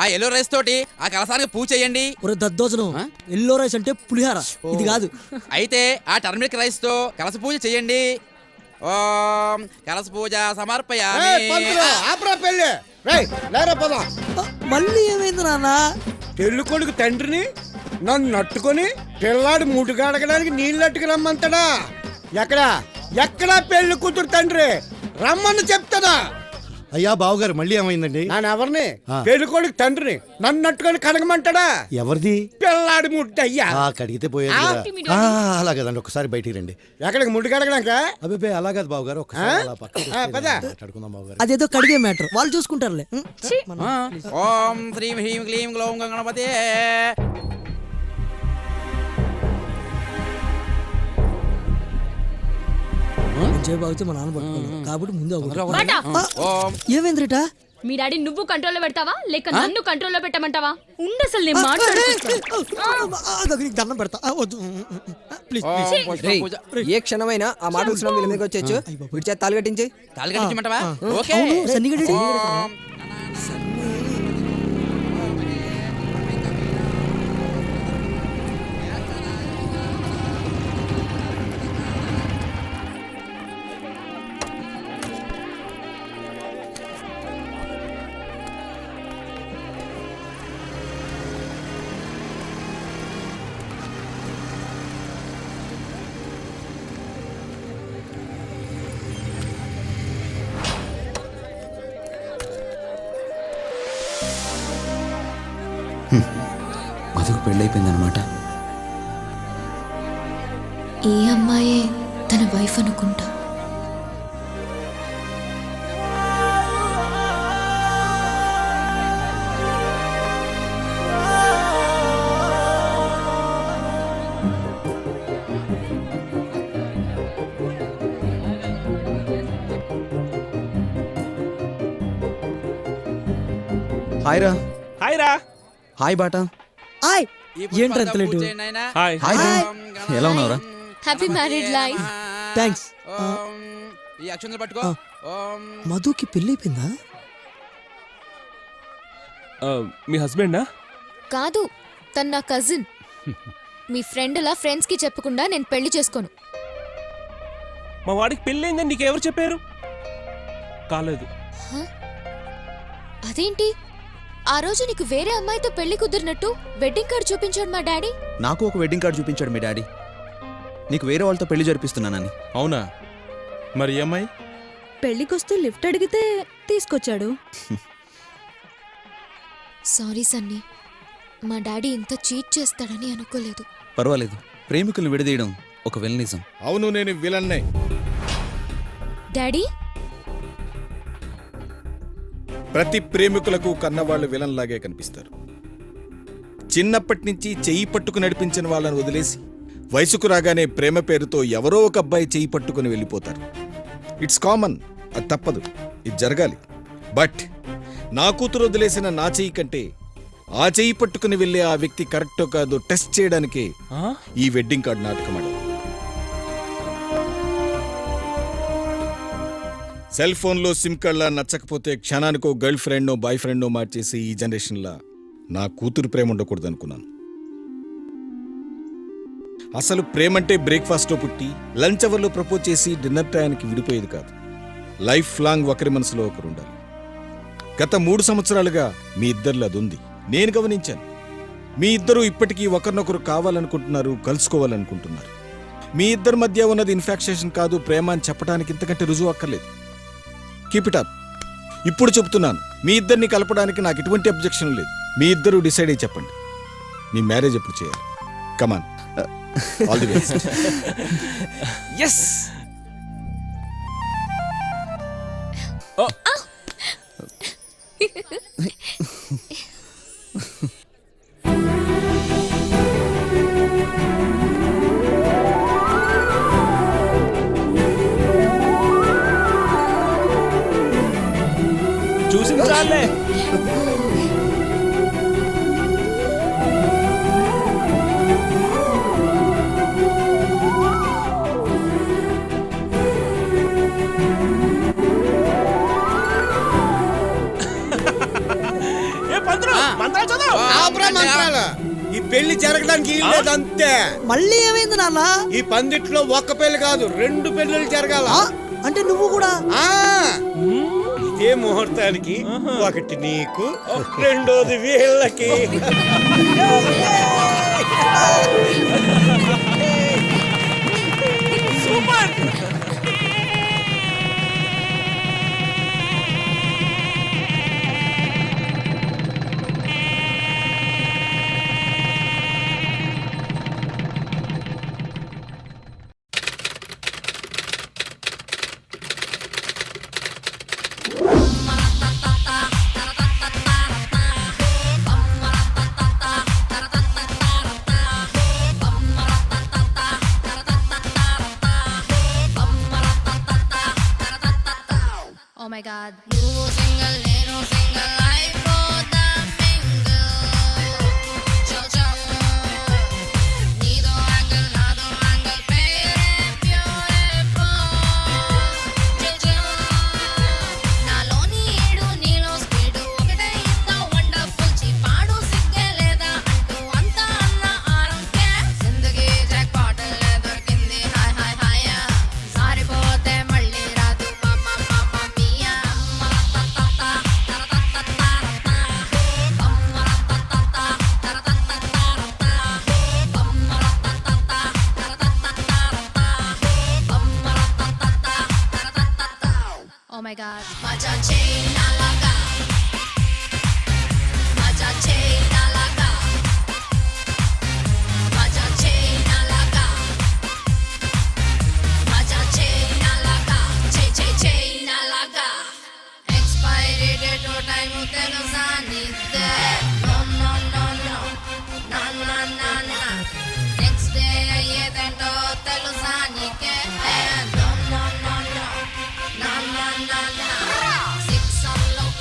ఆ yellow rice తోటి ఆ కలసానికి పూజ చేయండి. దద్దోజనం ఎల్లో రైస్ అంటే పులిహార, ఇది కాదు. అయితే ఆ టర్మరిక్ రైస్ తో కలస పూజ చేయండి. ఓం కలస పూజ సమర్పయామి. మళ్ళీ ఏమైంది నాన్న? పెళ్లి కొడుకు తండ్రిని నన్ను నట్టుకొని పిల్లాడు ముడుగు అడగడానికి నీళ్ళు అట్టుకు రమ్మంటాడా? ఎక్కడా పెళ్లి కూతురు తండ్రి రమ్మని చెప్తాడా? అయ్యా బావగారు మళ్ళీ ఏమైందండి? నేను ఎవరిని? పెళ్లి కొడుకు తండ్రిని నన్ను నట్టుకొని కడగమంటాడా? ఎవరిది? పిల్లాడి ముడ్డు అయ్యా. కడిగితే పోయేది కదా. అలాగదండి, ఒకసారి బయటికి రండి. ఎక్కడికి ముడ్డు కడగడాక? అబ్బాయి అలాగదు బావగారు, మాట్లాడుకుందాం బావగారు. అదేదో కడిగే మ్యాటర్, వాళ్ళు చూసుకుంటారులే. ఓం శ్రీం హ్రీం క్లీం గ్లౌం గణపతే. బాగుతే మా నాన్న పట్టుకోవాలి కాబట్టి ముందు ఓం. ఏమైందిట? మీ డాడీ నువ్వు కంట్రోల్లో పెడతావా లేక నన్ను కంట్రోల్లో పెట్టమంటావా? ఉండు అసలు నేను మాట్లాడుకుంటా. దండం పెడతా. ప్లీజ్ ఓం పూజ. ఏ క్షణమైనా ఆ మాట వచ్చిన వీళ్ళ మీదకి వచ్చేచ్చు. వీడి చేత తాళి కట్టించి. తాళి కట్టించమంటావా? ఓకే. ఓం. మధుకు పెళ్ళైపోయిందనమాట. ఈ అమ్మాయే తన వైఫ్ అనుకుంటా. హాయ్ రా. హాయ్ రా. Hi Bata. హాయ్. ఈ పుష్పంతో ఏంట్రా పూజ లేటు? చేయండి నాయనా. హాయ్. హాయ్ బే. ఓం ఎలా ఉన్నావురా? Happy married life. థ్యాంక్స్. ఓం. ఈ అక్షంతలు పట్టుకో. ఓం. మధుకి పెళ్ళైపోయిందా? మీ హస్బెండా? కాదు, తన నా కజిన్. మీ ఫ్రెండ్ లా ఫ్రెండ్స్ కి చెప్పకుండా నేను పెళ్లి చేసుకోను. మా వాడికి పెళ్ళైందని నీకెవరు చెప్పారు? కాలేదు. అదేంటి, ఆ రోజు నీకు వేరే అమ్మాయితో పెళ్లి కుదిరినట్టు వెడ్డింగ్ కార్డ్ చూపించాడు మా డాడీ. నాకు ఒక వెడ్డింగ్ కార్డు చూపించాడు మీ డాడీ, నీకు వేరే వాళ్ళతో పెళ్లి జరిపిస్తున్నానని. అవునా? మరి ఏమ్మాయి? పెళ్లికొస్తూ లిఫ్ట్ అడిగితే తీసుకొచ్చాడు. సారీ సన్నీ, మా డాడీ ఇంత చీట్ చేస్తాడని అనుకోలేదు. పర్వాలేదు, ప్రేమికులను విడదీయడం ఒక విలనిజం. అవును, నేను విలన్నే. డాడీ, ప్రతి ప్రేమికులకు కన్నవాళ్ళు విలన్ లాగే కనిపిస్తారు. చిన్నప్పటి నుంచి చెయ్యి పట్టుకు నడిపించిన వాళ్ళని వదిలేసి వయసుకు రాగానే ప్రేమ పేరుతో ఎవరో ఒక అబ్బాయి చెయ్యి పట్టుకుని వెళ్ళిపోతారు. ఇట్స్ కామన్, అది తప్పదు, ఇది జరగాలి. బట్ నా కూతురు వదిలేసిన నా చెయ్యి కంటే ఆ చెయ్యి పట్టుకుని వెళ్ళే ఆ వ్యక్తి కరెక్టో కాదో టెస్ట్ చేయడానికే ఈ వెడ్డింగ్ కార్డ్ నాటకం ఆడారు. సెల్ ఫోన్లో సిమ్ కార్డ్లా నచ్చకపోతే క్షణానికో గర్ల్ ఫ్రెండ్నో బాయ్ ఫ్రెండ్నో మార్చేసి ఈ జనరేషన్లా నా కూతురు ప్రేమ ఉండకూడదు అనుకున్నాను. అసలు ప్రేమంటే బ్రేక్ఫాస్ట్లో పుట్టి లంచ్ అవర్లో ప్రపోజ్ చేసి డిన్నర్ టైంకి విడిపోయేది కాదు. లైఫ్ లాంగ్ ఒకరి మనసులో ఒకరు ఉండాలి. గత 3 సంవత్సరాలుగా మీ ఇద్దరిలో అది ఉంది, నేను గమనించాను. మీ ఇద్దరు ఇప్పటికీ ఒకరినొకరు కావాలనుకుంటున్నారు, కలుసుకోవాలనుకుంటున్నారు. మీ ఇద్దరి మధ్య ఉన్నది ఇన్ఫాక్షన్ కాదు, ప్రేమ అని చెప్పడానికి ఇంతకంటే రుజువు అక్కర్లేదు. Keep it up. ఇప్పుడు చెప్తున్నాను, మీ ఇద్దరిని కలపడానికి నాకు ఎటువంటి అబ్జెక్షన్ లేదు. మీ ఇద్దరు డిసైడ్ అయ్యి చెప్పండి, మీ మ్యారేజ్ ఎప్పుడు చేయాలి. కమాన్, ఆల్ ది బెస్ట్. ఎస్. చూసింది చాలే. మంత్రం ఆ. మంత్రాలు చదువు ఆపరా మంత్రాలు. ఈ పెళ్లి జరగడానికి ఏం లేదు అంతే. మళ్ళీ ఏమైంది నాన్న ఈ పందిట్లో ఒక్క పెళ్లి కాదు 2 పెళ్లిళ్ళు జరగాల. ఆ, అంటే నువ్వు కూడా ఆ, ఇదే ముహూర్తానికి ఒకటి నీకు రెండోది వీళ్ళకి. Super Oh my god.